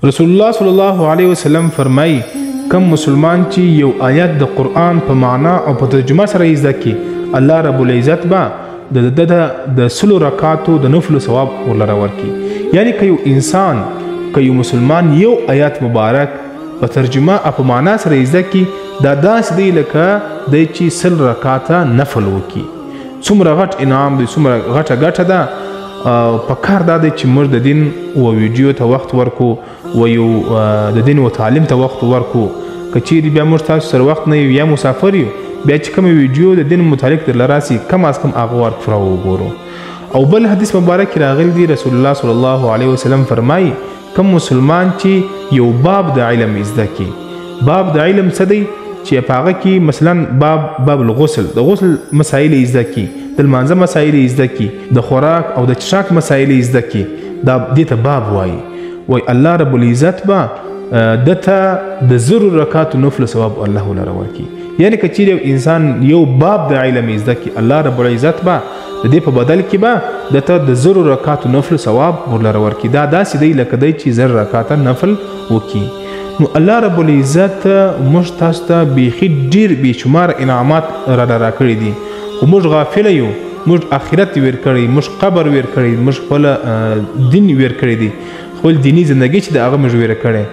رسول الله صلی الله علیه وسلم فرمایي کم مسلمان چې یو آیت د قرآن په معنا او په ترجمه سره زده کړي الله رب العزت به د سلو رکعاتو د نفل ثواب ورلره ورکړي. یعنی که یو انسان که یو مسلمان یو آیت مبارک په ترجمه او په معنا سره زده کړي دا داسې دی لکه دی چې سل رکعاته نفل وکړي. څومره غټ انعام دی، څومره غټه ګټه ده. په کار دا دی چې موږ د دین و ویډیو ته وخت ورکو و یو د دین و تعلیم ته وخت ورکو. که چیرې بیا موږ تاسو سره وخت نه یو یا مسافر یو بیا چې کومه ویډیو د دین متعلق درله راسي کم از کم هغه ور پوره وګورو. او بل حدیث مبارک راغلی دی رسول الله صلی الله علیه وسلم فرمایي کم مسلمان چې یو باب د علم زده کړي. باب د علم څه دی چې په هغه کې مثلا باب الغسل د غسل مسایل زده کړي، د لمانځه مسایل زده کړي، د خوراک او د څښاک مسایل زده کړي. دا دې ته باب وایي. وایي الله رب العزت به دته د زرو رکعاتو نفل ثواب الله ولره ورکړي. یعنی که چیرې انسان یو باب د علم زده کړي الله رب العزت به د دې په بدل کې به دته د زرو رکعاتو نفل ثواب ورلره ورکړي. دا داسې دی لکه دی چې زر رکعاته نفل وکړي. نو الله رب العزت موږ تاسو ته بیخي ډېر بېشمار انعامات را کړي دي خو موږ غافله یو. موږ آخرت ویر کړی، موږ قبر ویر کړی، موږ خپل دین ویر کړی دی، خپل دینی زندگی چې د هغه موږ ویر کړی.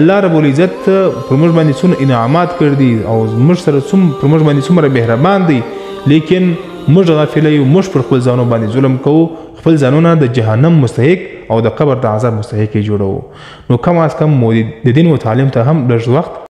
الله رب العزت پر موږ باندې څومره انعامات کړي دي او موږ سره پر موږ باندې څومره مهربان دی، لیکن موږ غافله یو. موږ پر خپل ځانو باندې ظلم کوو، خپل ځانونه د جهنم مستحق او د قبر د عذاب مستحق جوړوو. نو کم از کم د دین و تعلیم ته هم لږ وخت